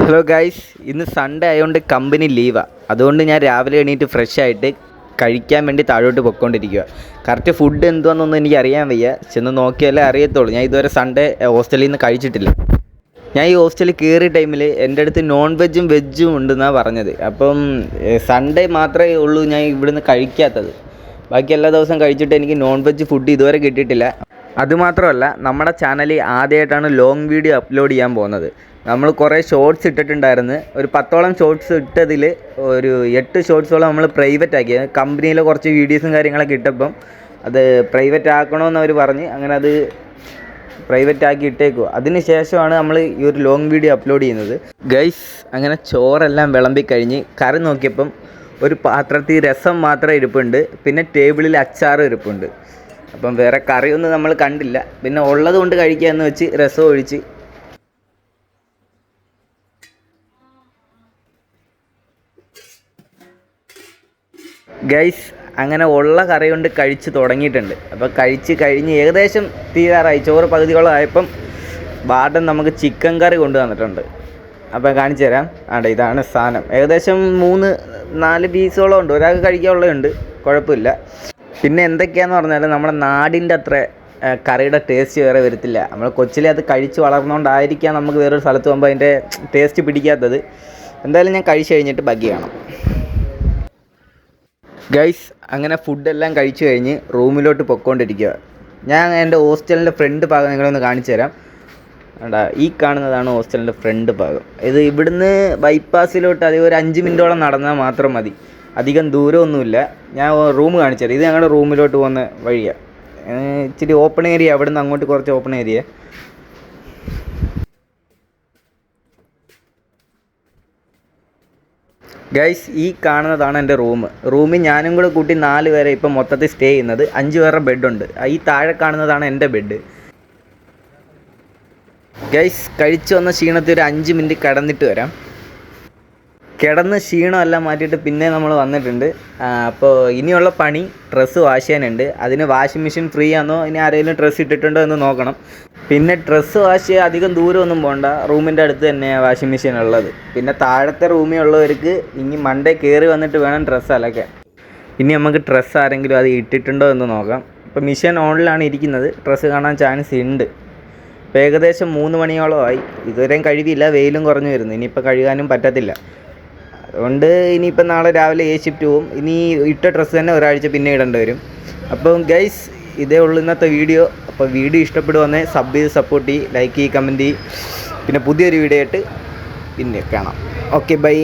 Hello guys, ഇന്ന് Sunday ആയതുകൊണ്ട് company ലീവാണ്. അതുകൊണ്ട് ഞാൻ രാവിലെ എണീറ്റ് ഫ്രഷ് ആയിട്ട് കഴിക്കാൻ വേണ്ടി താഴോട്ട് പൊയ്ക്കൊണ്ടിരിക്കുക. കറക്റ്റ് ഫുഡ് എന്തുവാണെന്നൊന്നും എനിക്ക് അറിയാൻ വയ്യ, ചെന്ന് നോക്കിയാലേ അറിയത്തുള്ളൂ. ഞാൻ ഇതുവരെ സൺഡേ ഹോസ്റ്റലിൽ നിന്ന് കഴിച്ചിട്ടില്ല. ഞാൻ ഈ ഹോസ്റ്റലിൽ കയറിയ ടൈമിൽ എൻ്റെ അടുത്ത് നോൺ വെജും വെജും ഉണ്ടെന്നാണ് പറഞ്ഞത്. അപ്പം സൺഡേ മാത്രമേ ഉള്ളൂ ഞാൻ ഇവിടുന്ന് കഴിക്കാത്തത്. ബാക്കി എല്ലാ ദിവസവും കഴിച്ചിട്ട് എനിക്ക് നോൺ വെജ് ഫുഡ് ഇതുവരെ കിട്ടിയിട്ടില്ല. അതുമാത്രമല്ല, നമ്മുടെ ചാനലിൽ ആദ്യമായിട്ടാണ് ലോങ് വീഡിയോ അപ്ലോഡ് ചെയ്യാൻ പോകുന്നത്. നമ്മൾ കുറേ ഷോർട്സ് ഇട്ടിട്ടുണ്ടായിരുന്നു. ഒരു 10ഓളം ഷോർട്സ് ഇട്ടതിൽ ഒരു 8 ഷോർട്സോളം നമ്മൾ പ്രൈവറ്റ് ആക്കിയത്. കമ്പനിയിലെ കുറച്ച് വീഡിയോസും കാര്യങ്ങളൊക്കെ ഇട്ടപ്പം അത് പ്രൈവറ്റ് ആക്കണമെന്ന് അവർ പറഞ്ഞ് അങ്ങനെ അത് പ്രൈവറ്റ് ആക്കി ഇട്ടേക്കുക. അതിന് ശേഷമാണ് നമ്മൾ ഈ ഒരു ലോങ് വീഡിയോ അപ്ലോഡ് ചെയ്യുന്നത്. ഗൈസ്, അങ്ങനെ ചോറെല്ലാം വിളമ്പിക്കഴിഞ്ഞ് കറി നോക്കിയപ്പം ഒരു പാത്രത്തിൽ രസം മാത്രം ഇരിപ്പുണ്ട്, പിന്നെ ടേബിളിൽ അച്ചാറും ഇരിപ്പുണ്ട്. അപ്പം വേറെ കറിയൊന്നും നമ്മൾ കണ്ടില്ല. പിന്നെ ഉള്ളത് കൊണ്ട് കഴിക്കാമെന്ന് വെച്ച് രസം ഒഴിച്ച് ഗൈസ് അങ്ങനെ ഉള്ള കറി കൊണ്ട് കഴിച്ച് തുടങ്ങിയിട്ടുണ്ട്. അപ്പോൾ കഴിച്ച് കഴിഞ്ഞ് ഏകദേശം തീരാറായി. ചോറ് പകുതിയോളം ആയപ്പം വാർഡൻ നമുക്ക് ചിക്കൻ കറി കൊണ്ടുവന്നിട്ടുണ്ട്. അപ്പോൾ കാണിച്ചു തരാം. ഇതാണ് സാധനം. ഏകദേശം 3-4 പീസോളം ഉണ്ട്. ഒരാൾക്ക് കഴിക്കാനുള്ളതുണ്ട്, കുഴപ്പമില്ല. പിന്നെ എന്തൊക്കെയാണെന്ന് പറഞ്ഞാൽ നമ്മുടെ നാടിൻ്റെ അത്ര കറിയുടെ ടേസ്റ്റ് വേറെ വരത്തില്ല. നമ്മൾ കൊച്ചിലെ അത് കഴിച്ച് വളർന്നുകൊണ്ടായിരിക്കാം നമുക്ക് വേറൊരു സ്ഥലത്ത് പോകുമ്പോൾ അതിൻ്റെ ടേസ്റ്റ് പിടിക്കാത്തത്. എന്തായാലും ഞാൻ കഴിച്ച് കഴിഞ്ഞിട്ട് ബാക്കി കാണാം. ഗൈസ്, അങ്ങനെ ഫുഡെല്ലാം കഴിച്ചു കഴിഞ്ഞ് റൂമിലോട്ട് പൊയ്ക്കൊണ്ടിരിക്കുക. ഞാൻ എൻ്റെ ഹോസ്റ്റലിൻ്റെ ഫ്രണ്ട് ഭാഗം നിങ്ങളൊന്ന് കാണിച്ചു തരാം. ഈ കാണുന്നതാണ് ഹോസ്റ്റലിൻ്റെ ഫ്രണ്ട് ഭാഗം. ഇത് ഇവിടുന്ന് ബൈപ്പാസിലോട്ട് അധികം ഒരു 5 മിനിറ്റോളം നടന്നാൽ മാത്രം മതി. അധികം ദൂരമൊന്നുമില്ല. ഞാൻ റൂം കാണിച്ചു തരാം. ഇത് ഞങ്ങളുടെ റൂമിലോട്ട് പോകുന്ന വഴിയാണ്. ഇച്ചിരി ഓപ്പൺ ഏരിയ, അവിടെ നിന്ന് അങ്ങോട്ട് കുറച്ച് ഓപ്പൺ ഏരിയ. ഗൈസ്, ഈ കാണുന്നതാണ് എൻ്റെ റൂമിൽ ഞാനും കൂടെ കൂട്ടി 4 പേരെ ഇപ്പം മൊത്തത്തിൽ സ്റ്റേ ചെയ്യുന്നത്. 5 പേരുടെ ബെഡുണ്ട്. ഈ താഴെ കാണുന്നതാണ് എൻ്റെ ബെഡ്. ഗൈസ്, കഴിച്ചു വന്ന ക്ഷീണത്തിൽ ഒരു 5 മിനിറ്റ് കിടന്നിട്ട് വരാം. കിടന്ന് ക്ഷീണമെല്ലാം മാറ്റിയിട്ട് പിന്നെ നമ്മൾ വന്നിട്ടുണ്ട്. അപ്പോൾ ഇനിയുള്ള പണി ഡ്രസ്സ് വാഷ് ചെയ്യാനുണ്ട്. അതിന് വാഷിംഗ് മെഷീൻ ഫ്രീ ആണോ, ഇനി ആരെങ്കിലും ഡ്രസ്സ് ഇട്ടിട്ടുണ്ടോ എന്ന് നോക്കണം. പിന്നെ ഡ്രസ്സ് വാഷ് ചെയ്യാൻ അധികം ദൂരമൊന്നും പോകണ്ട, റൂമിൻ്റെ അടുത്ത് തന്നെയാണ് വാഷിംഗ് മെഷീൻ ഉള്ളത്. പിന്നെ താഴത്തെ റൂമിൽ ഉള്ളവർക്ക് ഇനി മണ്ടേ കയറി വന്നിട്ട് വേണം ഡ്രസ്സ് അലക്കാൻ. ഇനി നമുക്ക് ഡ്രസ്സ് ആരെങ്കിലും അത് ഇട്ടിട്ടുണ്ടോ എന്ന് നോക്കാം. ഇപ്പോൾ മെഷീൻ ഓണിലാണ് ഇരിക്കുന്നത്, ഡ്രസ്സ് കാണാൻ ചാൻസ് ഉണ്ട്. ഇപ്പോൾ ഏകദേശം 3 മണിയോളം ആയി. ഇതുവരെയും കഴുകിയില്ല, വെയിലും കുറഞ്ഞു വരുന്നു. ഇനിയിപ്പോൾ കഴുകാനും പറ്റത്തില്ല. അതുകൊണ്ട് ഇനിയിപ്പോൾ നാളെ രാവിലെ ഷിഫ്റ്റ് പോവും. ഇനി ഇട്ട ഡ്രസ്സ് തന്നെ ഒരാഴ്ച പിന്നെ ഇടേണ്ടി വരും. അപ്പം ഗൈസ്, ഇതേ ഉള്ളൂ ഇന്നത്തെ വീഡിയോ. അപ്പോൾ വീഡിയോ ഇഷ്ടപ്പെടുവന്നേ സബ് ചെയ്ത് സപ്പോർട്ട് ചെയ്യ്, ലൈക്ക് ചെയ്യ്, കമൻറ്റ് ചെയ്യ്. പിന്നെ പുതിയൊരു വീഡിയോ ആയിട്ട് പിന്നെ കാണാം. Okay, by.